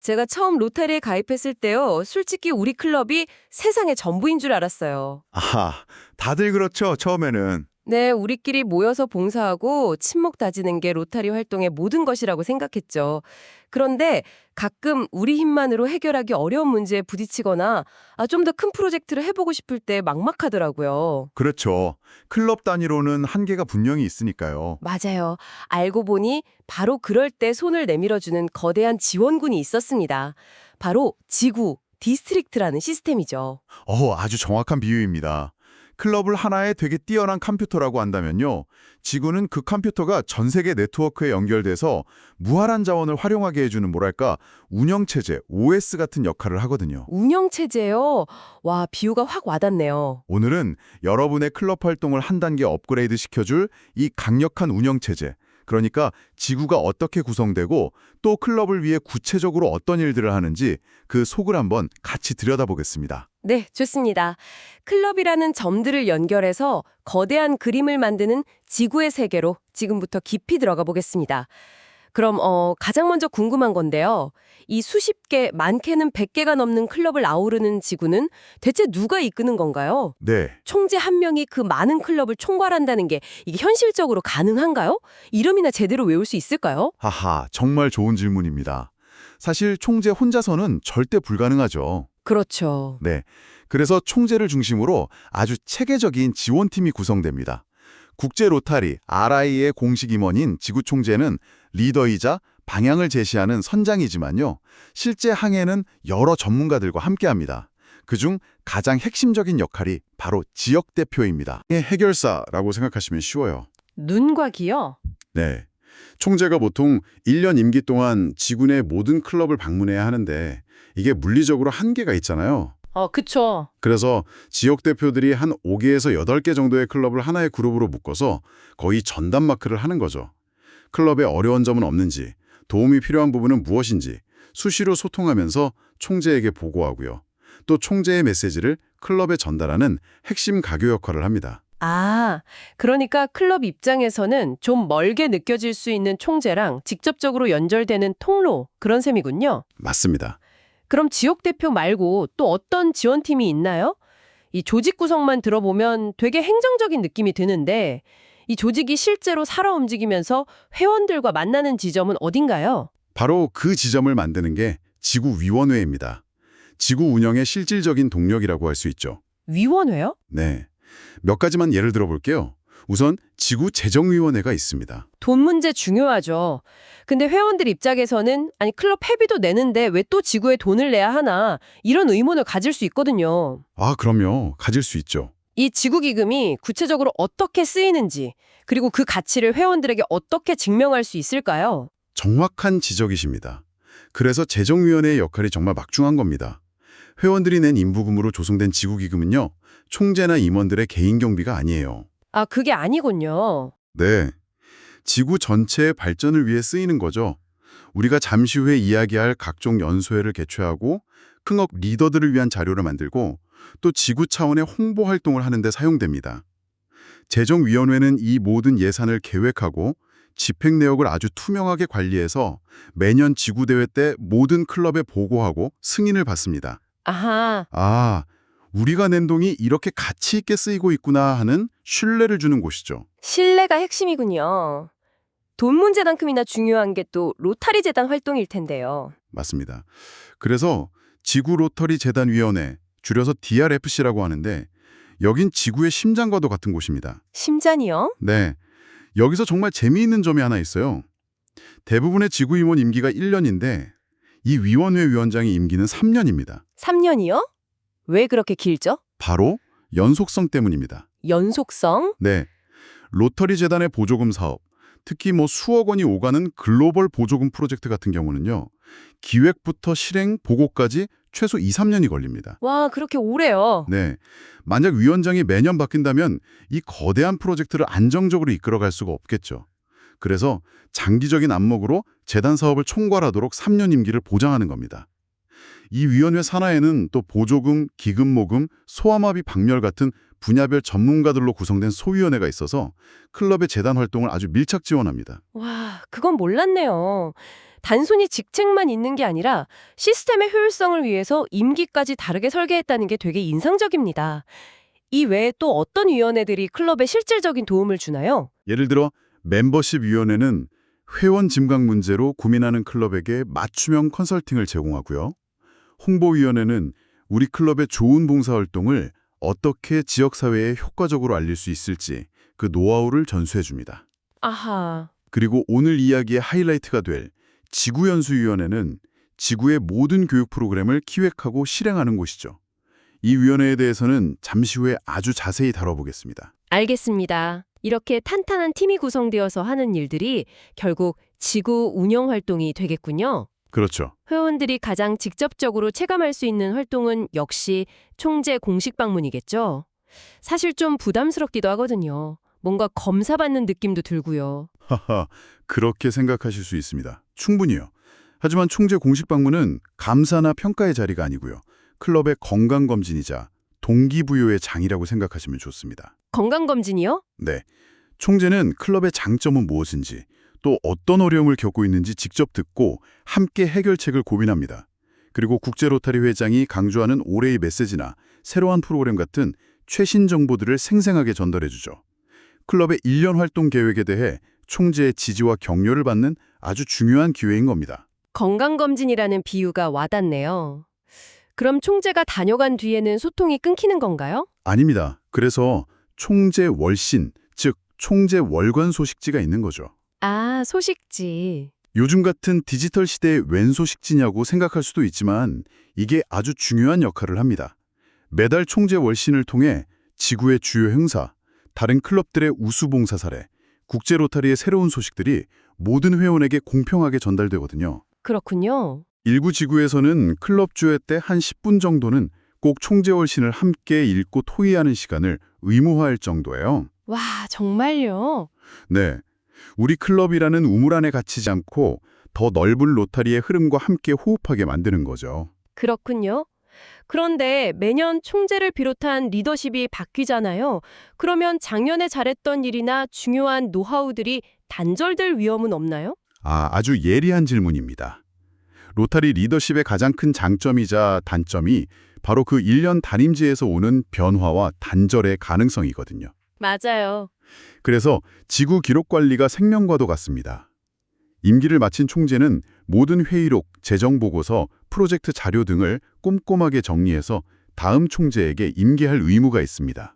제가 처음 로타리에 가입했을 때요. 솔직히 우리 클럽이 세상의 전부인 줄 알았어요. 아하, 다들 그렇죠, 처음에는. 네, 우리끼리 모여서 봉사하고 친목 다지는 게 로타리 활동의 모든 것이라고 생각했죠. 그런데 가끔 우리 힘만으로 해결하기 어려운 문제에 부딪히거나 좀 더 큰 프로젝트를 해보고 싶을 때 막막하더라고요. 그렇죠. 클럽 단위로는 한계가 분명히 있으니까요. 맞아요. 알고 보니 바로 그럴 때 손을 내밀어주는 거대한 지원군이 있었습니다. 바로 지구, 디스트릭트라는 시스템이죠. 아주 정확한 비유입니다. 클럽을 하나의 되게 뛰어난 컴퓨터라고 한다면요. 지구는 그 컴퓨터가 전 세계 네트워크에 연결돼서 무한한 자원을 활용하게 해주는 뭐랄까 운영체제, OS 같은 역할을 하거든요. 운영체제요? 와, 비유가 확 와닿네요. 오늘은 여러분의 클럽 활동을 한 단계 업그레이드 시켜줄 이 강력한 운영체제, 그러니까 지구가 어떻게 구성되고 또 클럽을 위해 구체적으로 어떤 일들을 하는지 그 속을 한번 같이 들여다보겠습니다. 네, 좋습니다. 클럽이라는 점들을 연결해서 거대한 그림을 만드는 지구의 세계로 지금부터 깊이 들어가 보겠습니다. 그럼 가장 먼저 궁금한 건데요. 이 수십 개, 많게는 100개가 넘는 클럽을 아우르는 지구는 대체 누가 이끄는 건가요? 네, 총재 한 명이 그 많은 클럽을 총괄한다는 게 이게 현실적으로 가능한가요? 이름이나 제대로 외울 수 있을까요? 하하, 정말 좋은 질문입니다. 사실 총재 혼자서는 절대 불가능하죠. 그렇죠. 네, 그래서 총재를 중심으로 아주 체계적인 지원팀이 구성됩니다. 국제 로타리 RI의 공식 임원인 지구 총재는 리더이자 방향을 제시하는 선장이지만요. 실제 항해는 여러 전문가들과 함께합니다. 그중 가장 핵심적인 역할이 바로 지역 대표입니다. 해결사라고 생각하시면 쉬워요. 눈과 귀요? 네. 총재가 보통 1년 임기 동안 지구 내 모든 클럽을 방문해야 하는데 이게 물리적으로 한계가 있잖아요. 그쵸. 그래서 지역 대표들이 한 5개에서 8개 정도의 클럽을 하나의 그룹으로 묶어서 거의 전담 마크를 하는 거죠. 클럽에 어려운 점은 없는지, 도움이 필요한 부분은 무엇인지 수시로 소통하면서 총재에게 보고하고요. 또 총재의 메시지를 클럽에 전달하는 핵심 가교 역할을 합니다. 그러니까 클럽 입장에서는 좀 멀게 느껴질 수 있는 총재랑 직접적으로 연결되는 통로, 그런 셈이군요. 맞습니다. 그럼 지역 대표 말고 또 어떤 지원팀이 있나요? 이 조직 구성만 들어보면 되게 행정적인 느낌이 드는데 이 조직이 실제로 살아 움직이면서 회원들과 만나는 지점은 어딘가요? 바로 그 지점을 만드는 게 지구위원회입니다. 지구 운영의 실질적인 동력이라고 할 수 있죠. 위원회요? 네. 몇 가지만 예를 들어볼게요. 우선 지구재정위원회가 있습니다. 돈 문제 중요하죠. 근데 회원들 입장에서는 아니 클럽 회비도 내는데 왜 또 지구에 돈을 내야 하나 이런 의문을 가질 수 있거든요. 그럼요. 가질 수 있죠. 이 지구기금이 구체적으로 어떻게 쓰이는지 그리고 그 가치를 회원들에게 어떻게 증명할 수 있을까요? 정확한 지적이십니다. 그래서 재정위원회의 역할이 정말 막중한 겁니다. 회원들이 낸 인부금으로 조성된 지구기금은요. 총재나 임원들의 개인 경비가 아니에요. 그게 아니군요. 네. 지구 전체의 발전을 위해 쓰이는 거죠. 우리가 잠시 후에 이야기할 각종 연소회를 개최하고 클럽 리더들을 위한 자료를 만들고 또 지구 차원의 홍보 활동을 하는 데 사용됩니다. 재정위원회는 이 모든 예산을 계획하고 집행 내역을 아주 투명하게 관리해서 매년 지구대회 때 모든 클럽에 보고하고 승인을 받습니다. 아하, 우리가 낸 돈이 이렇게 가치 있게 쓰이고 있구나 하는 신뢰를 주는 곳이죠. 신뢰가 핵심이군요. 돈 문제만큼이나 중요한 게 또 로타리 재단 활동일 텐데요. 맞습니다. 그래서 지구 로터리 재단위원회, 줄여서 DRFC라고 하는데 여긴 지구의 심장과도 같은 곳입니다. 심잔이요? 네, 여기서 정말 재미있는 점이 하나 있어요. 대부분의 지구 임원 임기가 1년인데 이 위원회 위원장의 임기는 3년입니다. 3년이요? 왜 그렇게 길죠? 바로 연속성 때문입니다. 연속성? 네, 로터리 재단의 보조금 사업, 특히 수억 원이 오가는 글로벌 보조금 프로젝트 같은 경우는요. 기획부터 실행, 보고까지 최소 2, 3년이 걸립니다. 와, 그렇게 오래요. 네, 만약 위원장이 매년 바뀐다면 이 거대한 프로젝트를 안정적으로 이끌어갈 수가 없겠죠. 그래서 장기적인 안목으로 재단 사업을 총괄하도록 3년 임기를 보장하는 겁니다. 이 위원회 산하에는 또 보조금, 기금 모금, 소아마비 박멸 같은 분야별 전문가들로 구성된 소위원회가 있어서 클럽의 재단 활동을 아주 밀착 지원합니다. 와, 그건 몰랐네요. 단순히 직책만 있는 게 아니라 시스템의 효율성을 위해서 임기까지 다르게 설계했다는 게 되게 인상적입니다. 이 외에 또 어떤 위원회들이 클럽에 실질적인 도움을 주나요? 예를 들어 멤버십 위원회는 회원 짐강 문제로 고민하는 클럽에게 맞춤형 컨설팅을 제공하고요. 홍보위원회는 우리 클럽의 좋은 봉사활동을 어떻게 지역사회에 효과적으로 알릴 수 있을지 그 노하우를 전수해 줍니다. 아하. 그리고 오늘 이야기의 하이라이트가 될 지구연수위원회는 지구의 모든 교육 프로그램을 기획하고 실행하는 곳이죠. 이 위원회에 대해서는 잠시 후에 아주 자세히 다뤄보겠습니다. 알겠습니다. 이렇게 탄탄한 팀이 구성되어서 하는 일들이 결국 지구 운영 활동이 되겠군요. 그렇죠. 회원들이 가장 직접적으로 체감할 수 있는 활동은 역시 총재 공식 방문이겠죠. 사실 좀 부담스럽기도 하거든요. 뭔가 검사받는 느낌도 들고요. 하하, 그렇게 생각하실 수 있습니다. 충분히요. 하지만 총재 공식 방문은 감사나 평가의 자리가 아니고요. 클럽의 건강검진이자 동기부여의 장이라고 생각하시면 좋습니다. 건강검진이요? 네. 총재는 클럽의 장점은 무엇인지, 또 어떤 어려움을 겪고 있는지 직접 듣고 함께 해결책을 고민합니다. 그리고 국제로타리 회장이 강조하는 올해의 메시지나 새로운 프로그램 같은 최신 정보들을 생생하게 전달해주죠. 클럽의 1년 활동 계획에 대해 총재의 지지와 격려를 받는 아주 중요한 기회인 겁니다. 건강검진이라는 비유가 와닿네요. 그럼 총재가 다녀간 뒤에는 소통이 끊기는 건가요? 아닙니다. 그래서 총재 월신, 즉 총재 월간 소식지가 있는 거죠. 아, 소식지. 요즘 같은 디지털 시대의 웬 소식지냐고 생각할 수도 있지만 이게 아주 중요한 역할을 합니다. 매달 총재 월신을 통해 지구의 주요 행사, 다른 클럽들의 우수봉사 사례, 국제 로타리의 새로운 소식들이 모든 회원에게 공평하게 전달되거든요. 그렇군요. 일부 지구에서는 클럽 주회 때 한 10분 정도는 꼭 총재 월신을 함께 읽고 토의하는 시간을 의무화할 정도예요. 와, 정말요? 네, 우리 클럽이라는 우물 안에 갇히지 않고 더 넓은 로타리의 흐름과 함께 호흡하게 만드는 거죠. 그렇군요. 그런데 매년 총재를 비롯한 리더십이 바뀌잖아요. 그러면 작년에 잘했던 일이나 중요한 노하우들이 단절될 위험은 없나요? 아주 예리한 질문입니다. 로타리 리더십의 가장 큰 장점이자 단점이 바로 그 1년 단임제에서 오는 변화와 단절의 가능성이거든요. 맞아요. 그래서 지구 기록 관리가 생명과도 같습니다. 임기를 마친 총재는 모든 회의록, 재정 보고서, 프로젝트 자료 등을 꼼꼼하게 정리해서 다음 총재에게 임기할 의무가 있습니다.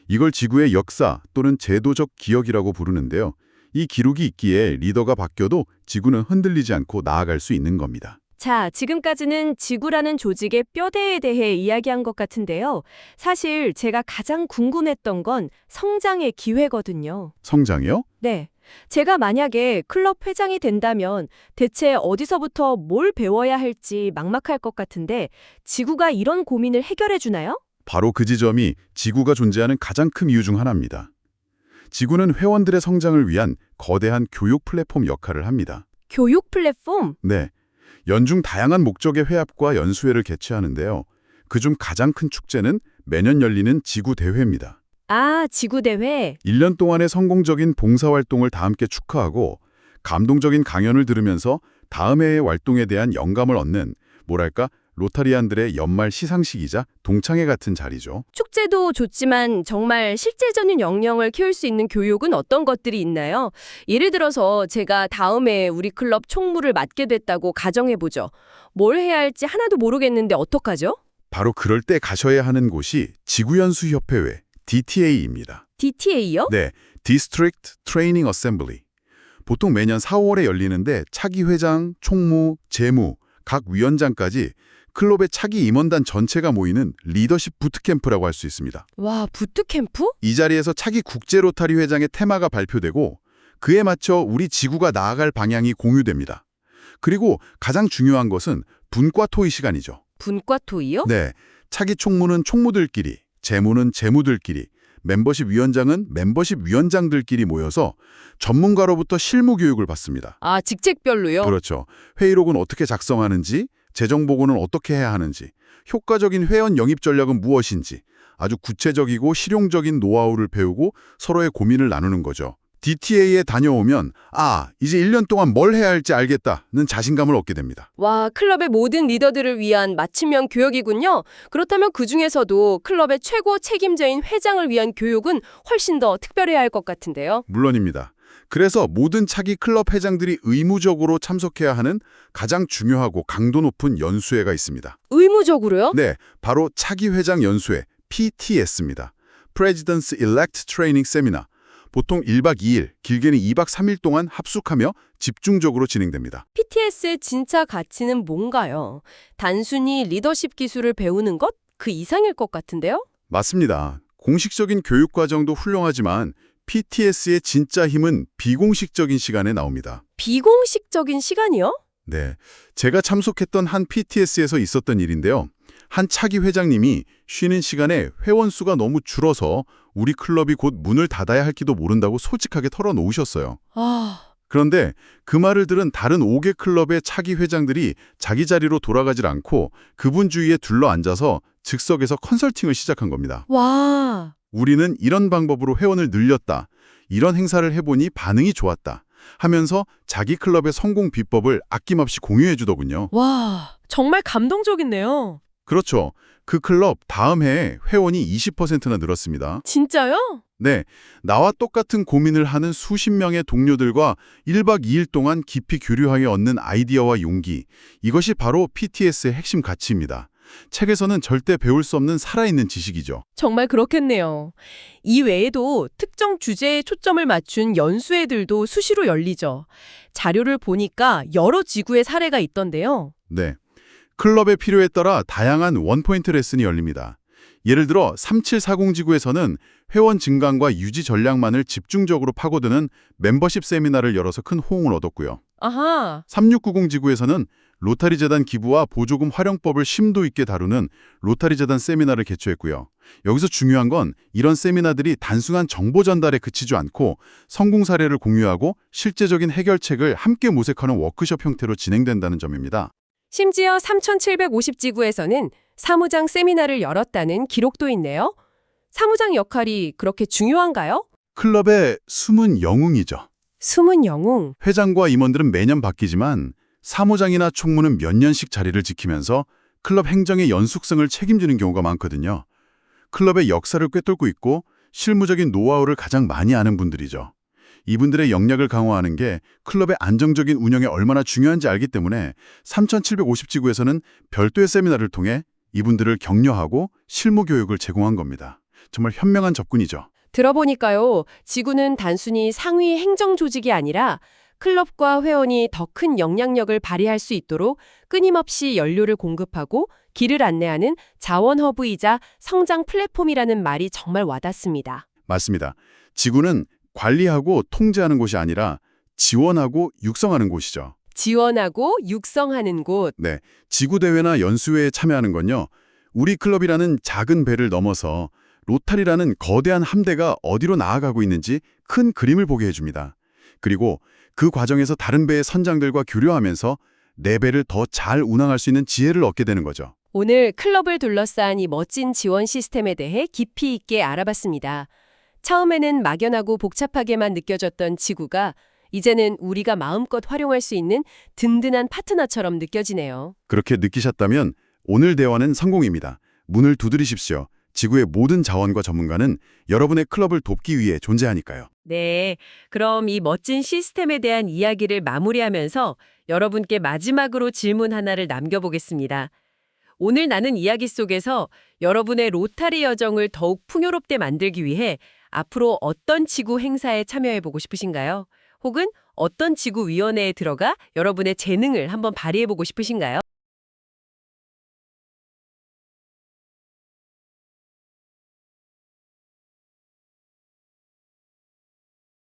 이걸 지구의 역사 또는 제도적 기억이라고 부르는데요. 이 기록이 있기에 리더가 바뀌어도 지구는 흔들리지 않고 나아갈 수 있는 겁니다. 자, 지금까지는 지구라는 조직의 뼈대에 대해 이야기한 것 같은데요. 사실 제가 가장 궁금했던 건 성장의 기회거든요. 성장이요? 네. 제가 만약에 클럽 회장이 된다면 대체 어디서부터 뭘 배워야 할지 막막할 것 같은데 지구가 이런 고민을 해결해 주나요? 바로 그 지점이 지구가 존재하는 가장 큰 이유 중 하나입니다. 지구는 회원들의 성장을 위한 거대한 교육 플랫폼 역할을 합니다. 교육 플랫폼? 네, 연중 다양한 목적의 회합과 연수회를 개최하는데요. 그중 가장 큰 축제는 매년 열리는 지구대회입니다. 아, 지구대회. 1년 동안의 성공적인 봉사활동을 다 함께 축하하고 감동적인 강연을 들으면서 다음 해의 활동에 대한 영감을 얻는 뭐랄까 로타리안들의 연말 시상식이자 동창회 같은 자리죠. 축제도 좋지만 정말 실제적인 역량을 키울 수 있는 교육은 어떤 것들이 있나요? 예를 들어서 제가 다음에 우리 클럽 총무를 맡게 됐다고 가정해보죠. 뭘 해야 할지 하나도 모르겠는데 어떡하죠? 바로 그럴 때 가셔야 하는 곳이 지구연수협회회 DTA입니다. DTA요? 네, District Training Assembly. 보통 매년 4월에 열리는데 차기 회장, 총무, 재무, 각 위원장까지 클럽의 차기 임원단 전체가 모이는 리더십 부트캠프라고 할 수 있습니다. 와, 부트캠프? 이 자리에서 차기 국제 로타리 회장의 테마가 발표되고 그에 맞춰 우리 지구가 나아갈 방향이 공유됩니다. 그리고 가장 중요한 것은 분과 토의 시간이죠. 분과 토의요? 네, 차기 총무는 총무들끼리, 재무는 재무들끼리, 멤버십 위원장은 멤버십 위원장들끼리 모여서 전문가로부터 실무 교육을 받습니다. 아, 직책별로요? 그렇죠. 회의록은 어떻게 작성하는지, 재정 보고는 어떻게 해야 하는지, 효과적인 회원 영입 전략은 무엇인지 아주 구체적이고 실용적인 노하우를 배우고 서로의 고민을 나누는 거죠. DTA에 다녀오면 이제 1년 동안 뭘 해야 할지 알겠다는 자신감을 얻게 됩니다. 와, 클럽의 모든 리더들을 위한 맞춤형 교육이군요. 그렇다면 그중에서도 클럽의 최고 책임자인 회장을 위한 교육은 훨씬 더 특별해야 할 것 같은데요. 물론입니다. 그래서 모든 차기 클럽 회장들이 의무적으로 참석해야 하는 가장 중요하고 강도 높은 연수회가 있습니다. 의무적으로요? 네, 바로 차기 회장 연수회 PTS입니다. President's Elect Training Seminar. 보통 1박 2일, 길게는 2박 3일 동안 합숙하며 집중적으로 진행됩니다. PTS의 진짜 가치는 뭔가요? 단순히 리더십 기술을 배우는 것? 그 이상일 것 같은데요? 맞습니다. 공식적인 교육 과정도 훌륭하지만 PTS의 진짜 힘은 비공식적인 시간에 나옵니다. 비공식적인 시간이요? 네, 제가 참석했던 한 PTS에서 있었던 일인데요. 한 차기 회장님이 쉬는 시간에 회원 수가 너무 줄어서 우리 클럽이 곧 문을 닫아야 할지도 모른다고 솔직하게 털어놓으셨어요. 그런데 그 말을 들은 다른 5개 클럽의 차기 회장들이 자기 자리로 돌아가질 않고 그분 주위에 둘러앉아서 즉석에서 컨설팅을 시작한 겁니다. 와, 우리는 이런 방법으로 회원을 늘렸다. 이런 행사를 해보니 반응이 좋았다. 하면서 자기 클럽의 성공 비법을 아낌없이 공유해 주더군요. 와, 정말 감동적이네요. 그렇죠. 그 클럽 다음 해에 회원이 20%나 늘었습니다. 진짜요? 네, 나와 똑같은 고민을 하는 수십 명의 동료들과 1박 2일 동안 깊이 교류하여 얻는 아이디어와 용기, 이것이 바로 PTS의 핵심 가치입니다. 책에서는 절대 배울 수 없는 살아있는 지식이죠. 정말 그렇겠네요. 이 외에도 특정 주제에 초점을 맞춘 연수회들도 수시로 열리죠. 자료를 보니까 여러 지구의 사례가 있던데요. 네, 클럽의 필요에 따라 다양한 원포인트 레슨이 열립니다. 예를 들어 3740 지구에서는 회원 증강과 유지 전략만을 집중적으로 파고드는 멤버십 세미나를 열어서 큰 호응을 얻었고요. 아하, 3690 지구에서는 로타리 재단 기부와 보조금 활용법을 심도 있게 다루는 로타리 재단 세미나를 개최했고요. 여기서 중요한 건 이런 세미나들이 단순한 정보 전달에 그치지 않고 성공 사례를 공유하고 실제적인 해결책을 함께 모색하는 워크숍 형태로 진행된다는 점입니다. 심지어 3750지구에서는 사무장 세미나를 열었다는 기록도 있네요. 사무장 역할이 그렇게 중요한가요? 클럽의 숨은 영웅이죠. 숨은 영웅. 회장과 임원들은 매년 바뀌지만 사무장이나 총무는 몇 년씩 자리를 지키면서 클럽 행정의 연속성을 책임지는 경우가 많거든요. 클럽의 역사를 꿰뚫고 있고 실무적인 노하우를 가장 많이 아는 분들이죠. 이분들의 역량을 강화하는 게 클럽의 안정적인 운영에 얼마나 중요한지 알기 때문에 3750지구에서는 별도의 세미나를 통해 이분들을 격려하고 실무 교육을 제공한 겁니다. 정말 현명한 접근이죠. 들어보니까요, 지구는 단순히 상위 행정 조직이 아니라 클럽과 회원이 더 큰 영향력을 발휘할 수 있도록 끊임없이 연료를 공급하고 길을 안내하는 자원 허브이자 성장 플랫폼이라는 말이 정말 와닿습니다. 맞습니다. 지구는 관리하고 통제하는 곳이 아니라 지원하고 육성하는 곳이죠. 지원하고 육성하는 곳. 네, 지구대회나 연수회에 참여하는 건요. 우리 클럽이라는 작은 배를 넘어서 로타리라는 거대한 함대가 어디로 나아가고 있는지 큰 그림을 보게 해줍니다. 그리고 그 과정에서 다른 배의 선장들과 교류하면서 내 배를 더 잘 운항할 수 있는 지혜를 얻게 되는 거죠. 오늘 클럽을 둘러싼 이 멋진 지원 시스템에 대해 깊이 있게 알아봤습니다. 처음에는 막연하고 복잡하게만 느껴졌던 지구가 이제는 우리가 마음껏 활용할 수 있는 든든한 파트너처럼 느껴지네요. 그렇게 느끼셨다면 오늘 대화는 성공입니다. 문을 두드리십시오. 지구의 모든 자원과 전문가는 여러분의 클럽을 돕기 위해 존재하니까요. 네, 그럼 이 멋진 시스템에 대한 이야기를 마무리하면서 여러분께 마지막으로 질문 하나를 남겨보겠습니다. 오늘 나눈 이야기 속에서 여러분의 로타리 여정을 더욱 풍요롭게 만들기 위해 앞으로 어떤 지구 행사에 참여해보고 싶으신가요? 혹은 어떤 지구위원회에 들어가 여러분의 재능을 한번 발휘해보고 싶으신가요?